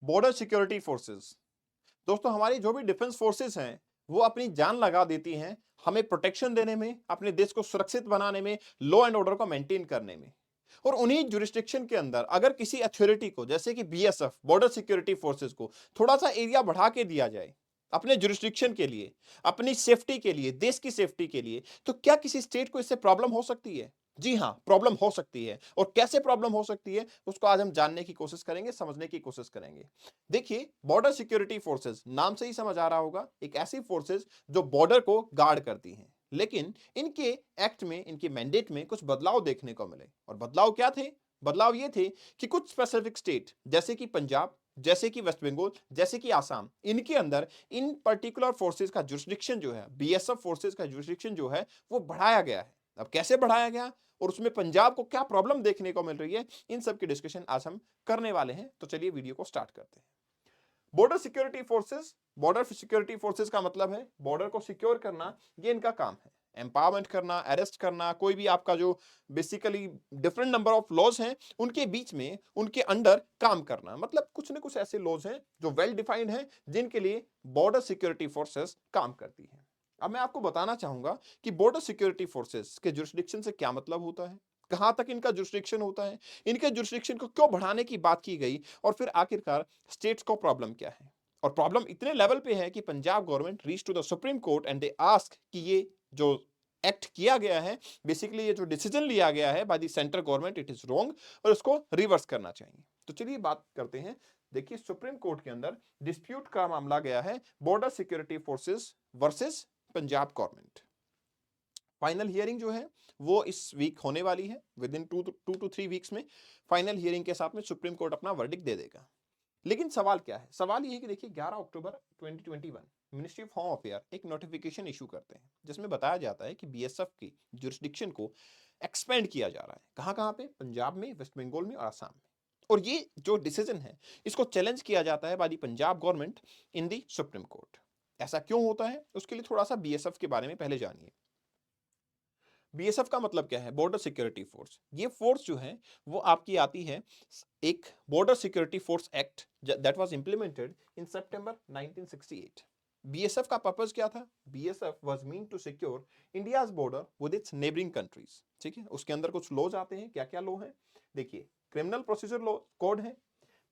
Border security forces. दोस्तों हमारी जो भी डिफेंस फोर्सेस हैं वो अपनी जान लगा देती हैं हमें प्रोटेक्शन देने में, अपने देश को सुरक्षित बनाने में, लॉ एंड ऑर्डर को मेंटेन करने में। और उन्हीं जुरिस्डिक्शन के अंदर अगर किसी अथॉरिटी को, जैसे कि बीएसएफ बॉर्डर सिक्योरिटी फोर्सेस को थोड़ा सा एरिया बढ़ा के दिया जाए अपने जुरिस्डिक्शन के लिए, अपनी सेफ्टी के लिए, देश की सेफ्टी के लिए, तो क्या किसी स्टेट को इससे प्रॉब्लम हो सकती है? जी हां, प्रॉब्लम हो सकती है। और कैसे प्रॉब्लम हो सकती है उसको आज हम जानने की कोशिश करेंगे, समझने की कोशिश करेंगे। देखिए, बॉर्डर सिक्योरिटी फोर्सेस नाम से ही समझ आ रहा होगा, एक ऐसी फोर्सेस जो बॉर्डर को गार्ड करती हैं। लेकिन इनके एक्ट में, इनके मैंडेट में कुछ बदलाव देखने को मिले। और बदलाव क्या थे? बदलाव ये थे कि कुछ स्पेसिफिक स्टेट जैसे कि पंजाब, जैसे कि वेस्ट बंगाल, जैसे कि आसाम, इनके अंदर इन पर्टिकुलर फोर्सेस का जुरिस्डिक्शन जो है, बीएसएफ फोर्सेस का जुरिस्डिक्शन जो है वो बढ़ाया गया है। अब कैसे बढ़ाया गया और उसमें पंजाब को क्या प्रॉब्लम देखने को मिल रही है, इन सब की डिस्कशन आज हम करने वाले हैं। तो चलिए वीडियो को स्टार्ट करते हैं। Border security forces, border security forces का मतलब है बॉर्डर को सिक्योर करना, ये इनका काम है। एम्पावरमेंट करना, अरेस्ट करना, कोई भी आपका जो basically different number of laws हैं उनके बीच में, उनके अंडर काम करना। मतलब कुछ ना कुछ ऐसे लॉज हैं जो वेल डिफाइंड हैं जिनके लिए बॉर्डर सिक्योरिटी फोर्सेस काम करती हैं। अब मैं आपको बताना चाहूंगा कि बॉर्डर सिक्योरिटी फोर्सेस के जुरिस्डिक्शन से क्या मतलब होता है, कहां तक इनका जुरिस्डिक्शन होता है, इनके जुरिस्डिक्शन को क्यों बढ़ाने की बात की गई, और फिर आखिरकार स्टेट्स को प्रॉब्लम क्या है। और प्रॉब्लम इतने लेवल पे है कि Punjab government reach to the supreme court and they ask कि ये जो एक्ट किया गया है, बेसिकली ये जो डिसीजन लिया गया है by the central government, it is wrong और इसको रिवर्स करना चाहिए। तो चलिए बात करते हैं। देखिए, सुप्रीम कोर्ट के अंदर डिस्प्यूट का मामला गया है border security forces versus Punjab government. Final hearing जो है वो इस वीक होने वाली है। विद इन 2 to 3 वीक्स में फाइनल हियरिंग के साथ में सुप्रीम कोर्ट अपना वर्डिक्ट दे देगा। लेकिन सवाल क्या है? सवाल ये है कि देखिए, 11 अक्टूबर 2021 मिनिस्ट्री ऑफ होम अफेयर एक नोटिफिकेशन इशू करते हैं जिसमें बताया जाता है कि बीएसएफ की जुरिस्डिक्शन को एक्सपेंड किया जा रहा है। कहां कहां पे? पंजाब में, वेस्ट बंगाल में और आसाम में। और ये जो डिसीजन है इसको चैलेंज किया जाता है by the Punjab government in the supreme court. ऐसा क्यों होता है उसके लिए थोड़ा सा बीएसएफ के बारे में पहले जानिए। बीएसएफ का मतलब क्या है? Border security force. ये फोर्स जो है वो आपकी आती है एक border security force act that was implemented in September 1968। BSF का पर्पस क्या था? BSF was mean to secure India's border with its neighbouring countries. ठीक है, उसके अंदर कुछ लॉज आते हैं। क्या क्या लॉ है? देखिए, क्रिमिनल प्रोसीजर लॉ कोड है,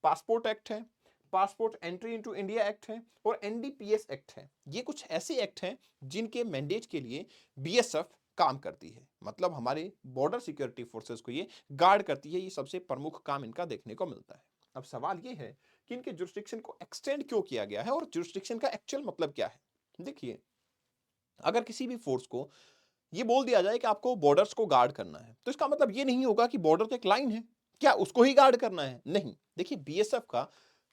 पासपोर्ट एक्ट है, passport entry into India act है और एनडीपीएस एक्ट है। ये कुछ ऐसे एक्ट हैं जिनके मैंडेट के लिए बीएसएफ काम करती है। मतलब हमारे बॉर्डर सिक्योरिटी फोर्सेस को ये गार्ड करती है। ये सबसे प्रमुख काम इनका देखने को मिलता है। अब सवाल ये है कि इनके जुरिस्डिक्शन को एक्सटेंड क्यों किया गया है और जुरिस्डिक्शन का एक्चुअल मतलब क्या है। देखिए, अगर किसी भी फोर्स को ये बोल दिया जाए कि आपको बॉर्डर्स को गार्ड करना है, तो इसका मतलब ये नहीं होगा कि बॉर्डर तो एक लाइन है, क्या उसको ही गार्ड करना है? नहीं। देखिए, बीएसएफ का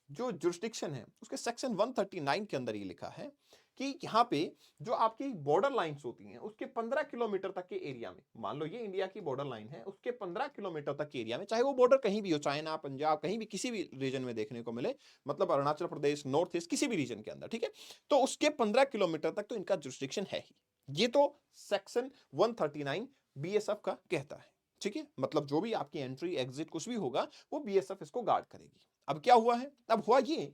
जो जुरिस्डिक्शन है उसके सेक्शन 139 के अंदर ये लिखा है कि यहाँ पे जो आपकी बॉर्डर लाइंस होती हैं उसके 15 किलोमीटर तक के एरिया में, मान लो ये इंडिया की बॉर्डर लाइन है, उसके 15 किलोमीटर तक के एरिया में, चाहे वो बॉर्डर कहीं भी हो, चाइना, पंजाब, कहीं भी किसी भी रीजन में देखने को मिले, मतलब अरुणाचल प्रदेश, नॉर्थ ईस्ट, किसी भी रीजन के अंदर, ठीक है, तो उसके 15 किलोमीटर तक तो इनका जुरिस्डिक्शन है ही। ये तो सेक्शन 139 बीएसएफ का कहता है। ठीक है, मतलब जो भी आपकी एंट्री एग्जिट कुछ भी होगा वो बीएसएफ इसको गार्ड करेगी। अब क्या हुआ है? अब हुआ ये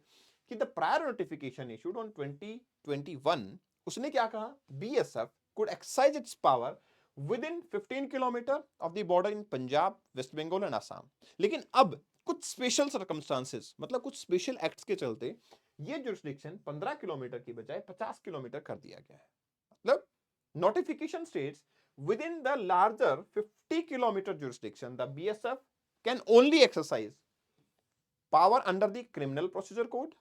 कि the prior notification issued on 2021, उसने क्या कहा? BSF could exercise its power within 15 kilometre of the border in Punjab, West Bengal and Assam. लेकिन अब कुछ स्पेशल सर्कमस्टांसेस, मतलब कुछ स्पेशल एक्ट्स के चलते ये जुरिस्डिक्शन 15 किलोमीटर की बजाय 50 किलोमीटर कर दिया गया है। मतलब notification states within the larger 50 kilometer jurisdiction the BSF can only exercise power under the criminal procedure code,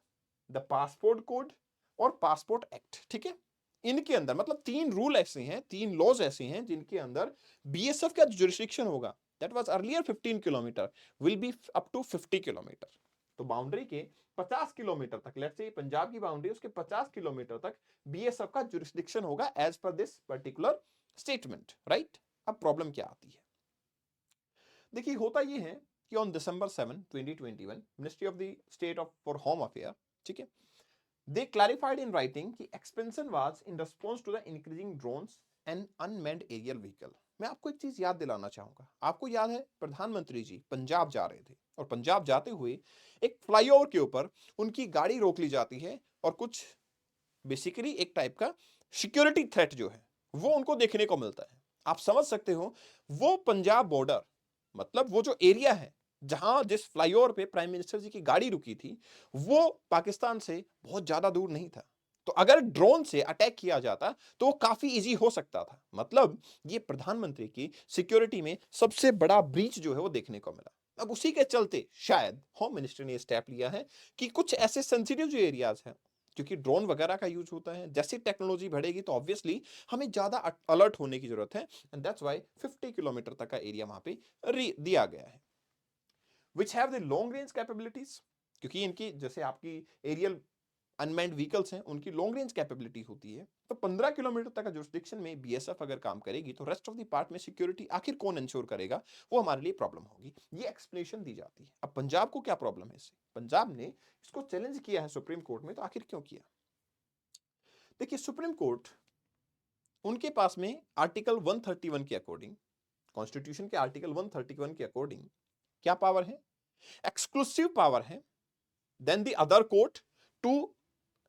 the passport code और पासपोर्ट एक्ट। ठीक है, इनके अंदर मतलब 3 रूल ऐसे हैं, 3 लॉज ऐसे हैं जिनके अंदर बीएसएफ का जुरिस्डिक्शन होगा that was earlier 15 kilometre will be up to 50 kilometre. तो बाउंड्री के 50 किलोमीटर तक, लेट्स से पंजाब की बाउंड्री उसके 50 किलोमीटर तक बीएसएफ का जुरिस्डिक्शन होगा as per this particular statement, right? अब प्रॉब्लम क्या आती है? देखिए, होता ये है कि on December 7, 2021 ministry of the state of for home affair, ठीक है, they clarified in writing कि expansion was in response to the increasing drones and unmanned aerial vehicle। मैं आपको एक चीज याद दिलाना चाहूंगा। आपको याद है प्रधानमंत्री जी पंजाब जा रहे थे और पंजाब जाते हुए एक फ्लाईओवर के ऊपर उनकी गाड़ी रोक ली जाती है और कुछ बेसिकली एक टाइप का सिक्योरिटी थ्रेट जो है वो उनको देखने को मिलता है। आप समझ सकते हो वो पंजाब बॉर्डर मतलब वो जो एरिया है जहां जिस फ्लाईओवर पे प्राइम मिनिस्टर जी की गाड़ी रुकी थी वो पाकिस्तान से बहुत ज्यादा दूर नहीं था। तो अगर ड्रोन से अटैक किया जाता तो वो काफी इजी हो सकता था। मतलब ये प्रधानमंत्री की सिक्योरिटी में सबसे बड़ा ब्रीच जो है वो देखने को मिला। अब उसी के चलते शायद होम मिनिस्ट्री ने स्टेप लिया है कि कुछ ऐसे सेंसिटिव जो एरियाज हैं क्योंकि ड्रोन वगैरह का यूज होता है, जैसे टेक्नोलॉजी बढ़ेगी तो ऑब्वियसली हमें ज्यादा अलर्ट होने की जरूरत है एंड दैट्स व्हाई 50 किलोमीटर तक का एरिया वहां पे दिया गया है which have the long range capabilities. क्योंकि इनकी जैसे आपकी एरियल अनमैन्ड व्हीकल्स हैं उनकी लॉन्ग रेंज कैपेबिलिटी होती है। तो 15 किलोमीटर तक का जुरिस्डिक्शन में बीएसएफ अगर काम करेगी तो रेस्ट ऑफ द पार्ट में सिक्योरिटी आखिर कौन इंश्योर करेगा, वो हमारे लिए प्रॉब्लम होगी। ये एक्सप्लेनेशन दी जाती है। अब पंजाब को क्या प्रॉब्लम है इससे? पंजाब ने इसको चैलेंज किया है सुप्रीम कोर्ट में, तो आखिर क्यों किया? देखिए सुप्रीम कोर्ट उनके पास में आर्टिकल 131 के अकॉर्डिंग, कॉन्स्टिट्यूशन के आर्टिकल 131 के अकॉर्डिंग क्या पावर है? एक्सक्लूसिव पावर है then the other court to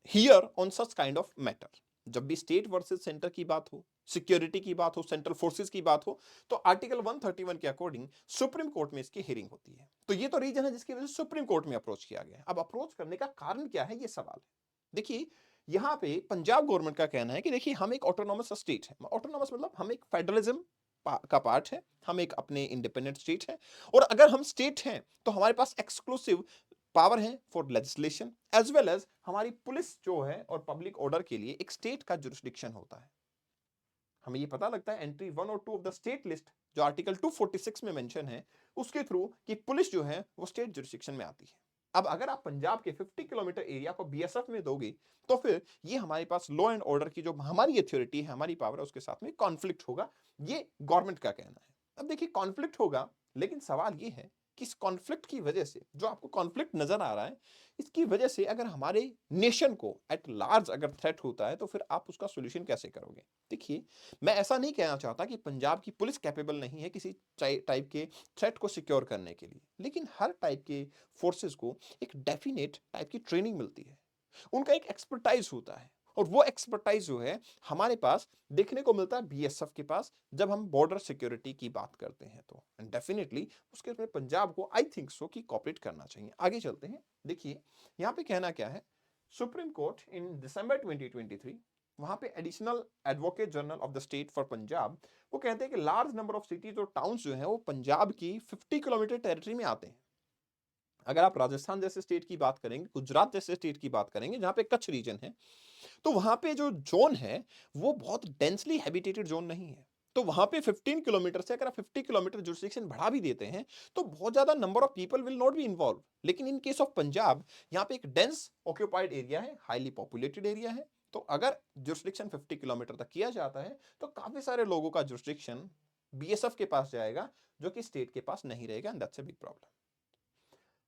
hear on such kind of matter. जब भी स्टेट वर्सेस सेंटर की बात हो, सिक्योरिटी की बात हो, सेंट्रल फोर्सेस की बात हो, तो आर्टिकल 131 के अकॉर्डिंग सुप्रीम कोर्ट में इसकी हियरिंग होती है। तो ये तो रीजन है जिसकी वजह से सुप्रीम कोर्ट में अप्रोच किया गया है। अब अप्रोच करने का कारण क्या है, ये सवाल है। देखिए यहां पे पंजाब गवर्नमेंट का कहना है कि देखिए हम एक ऑटोनॉमस स्टेट है। ऑटोनॉमस मतलब हम एक फेडरलिज्म का पार्ट है, हम एक अपने इंडिपेंडेंट स्टेट है और अगर हम स्टेट हैं तो हमारे पास एक्सक्लूसिव पावर है for legislation as well as हमारी पुलिस जो है और पब्लिक ऑर्डर के लिए एक स्टेट का जुरिस्डिक्शन होता है। हमें ये पता लगता है एंट्री 1 और 2 ऑफ द स्टेट लिस्ट जो आर्टिकल 246 में मेंशन है उसके थ्रू कि पुलिस जो है वो स्टेट जुरिस्डिक्शन में आती है। अब अगर आप पंजाब के 50 किलोमीटर एरिया को बीएसएफ में दोगे तो फिर ये हमारे पास लॉ एंड ऑर्डर की जो हमारी अथॉरिटी है, हमारी पावर है, उसके साथ में कॉन्फ्लिक्ट होगा। ये गवर्नमेंट का कहना है। अब देखिए कॉन्फ्लिक्ट होगा, लेकिन सवाल ये है कि इस कॉन्फ्लिक्ट की वजह से जो आपको कॉन्फ्लिक्ट नजर आ रहा है इसकी वजह से अगर हमारे नेशन को एट लार्ज अगर थ्रेट होता है तो फिर आप उसका सोल्यूशन कैसे करोगे? देखिए मैं ऐसा नहीं कहना चाहता कि पंजाब की पुलिस कैपेबल नहीं है किसी टाइप के थ्रेट को सिक्योर करने के लिए, लेकिन हर टाइप के फोर्सेस को एक डेफिनेट टाइप की ट्रेनिंग मिलती है, उनका एक एक्सपर्टाइज होता है और वो एक्सपर्टाइज जो है हमारे पास देखने को मिलता है बीएसएफ के पास जब हम बॉर्डर सिक्योरिटी की बात करते हैं। तो डेफिनेटली उसके में पंजाब को आई थिंक सो कि कॉपरेट करना चाहिए। आगे चलते हैं। देखिए यहां पे कहना क्या है, सुप्रीम कोर्ट इन दिसंबर 2023 वहां पे additional advocate general of the state for Punjab वो कहते हैं कि लार्ज नंबर ऑफ सिटीज और टाउन्स जो है वो पंजाब की 50 किलोमीटर टेरिटरी में आते हैं। अगर आप राजस्थान जैसे स्टेट की बात करेंगे, गुजरात जैसे स्टेट की बात करेंगे जहां पे कच्छ रीजन है, तो वहां पे जो जोन है वो बहुत डेंसली हैबिटेटेड जोन नहीं है। तो वहां पे 15 किलोमीटर से अगर आप 50 किलोमीटर जुरिस्डिक्शन बढ़ा भी देते हैं तो बहुत ज्यादा number of people will not be involve. लेकिन इन केस ऑफ पंजाब यहाँ पे एक डेंस ऑक्यूपाइड एरिया है, हाईली पॉपुलेटेड एरिया है। तो अगर जुरिस्डिक्शन 50 किलोमीटर तक किया जाता है तो काफी सारे लोगों का जुरिस्डिक्शन बीएसएफ के पास जाएगा जो कि स्टेट के पास नहीं रहेगा and that's a big problem.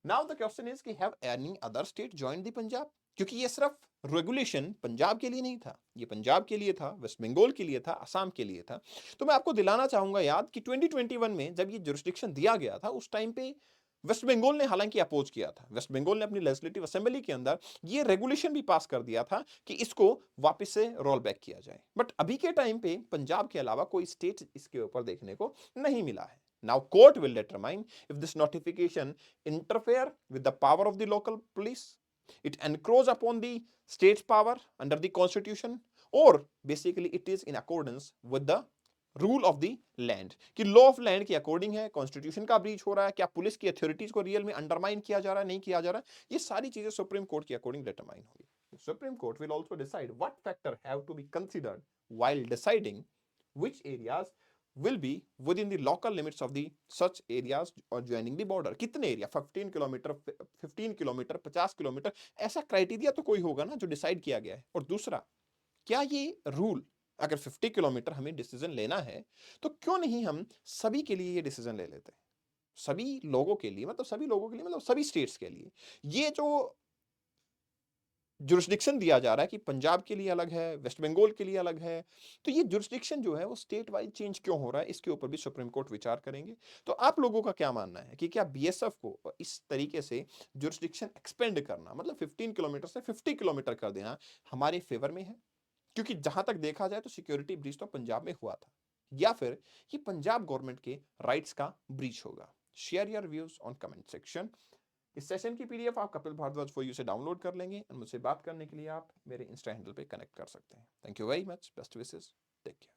Now the question is कि have any other state joined the Punjab? क्योंकि ये सिर्फ रेगुलेशन पंजाब के लिए नहीं था, ये पंजाब के लिए था, वेस्ट बंगाल के लिए था, असम के लिए था। तो मैं आपको दिलाना चाहूंगा याद कि 2021 में जब ये जुरिस्डिक्शन दिया गया था उस टाइम पे वेस्ट बंगाल ने हालांकि अपोज किया था। वेस्ट बंगाल ने अपनी लेजिस्लेटिव असेंबली के अंदर ये रेगुलेशन भी पास कर दिया था कि इसको वापस से रोल बैक किया जाए। बट अभी के टाइम पे पंजाब के अलावा कोई स्टेट इसके ऊपर देखने को नहीं मिला है। Now court will determine if this notification interfere with the power of the local police, it encroach upon the state's power under the constitution, or basically it is in accordance with the rule of the land कि law of land के according है, constitution का breach हो रहा है, क्या police की authorities को रियल में अंडरमाइन किया जा रहा है, नहीं किया जा रहा है, ये सारी चीजें सुप्रीम कोर्ट के अकॉर्डिंग डिटरमाइन होगी। Supreme court will also decide what factor have to be considered while deciding which areas will be within the local limits of the such areas or joining the border। कितने area, 15 kilometre, 15 kilometre, 50 kilometre, ऐसा criteria तो कोई होगा ना जो decide किया गया है। और दूसरा, क्या ये रूल अगर 50 किलोमीटर हमें डिसीजन लेना है तो क्यों नहीं हम सभी के लिए ये डिसीजन ले लेते हैं, सभी लोगों के लिए, मतलब सभी लोगों के लिए मतलब सभी स्टेट्स के लिए। ये जो जुरिस्डिक्शन दिया जा रहा है कि पंजाब के लिए अलग है, वेस्ट बंगाल के लिए अलग है। तो ये जुरिस्डिक्शन जो है वो स्टेट वाइज़ चेंज क्यों हो रहा है, इसके ऊपर भी सुप्रीम कोर्ट विचार करेंगे। तो आप लोगों का क्या मानना है कि क्या बीएसएफ को इस तरीके से जुरिस्डिक्शन एक्सपेंड करना मतलब 15 किलोमीटर से 50 किलोमीटर कर देना हमारे फेवर में है? क्योंकि जहां तक देखा जाए तो सिक्योरिटी ब्रीच तो पंजाब में हुआ था, या फिर ये पंजाब गवर्नमेंट के राइट्स का ब्रीच होगा? Share your views on comment section. इस सेशन की पीडीएफ आप कपिल भारद्वाज फॉर यू से डाउनलोड कर लेंगे और मुझसे बात करने के लिए आप मेरे इंस्टा हैंडल पे कनेक्ट कर सकते हैं। Thank you very much, best wishes, take care.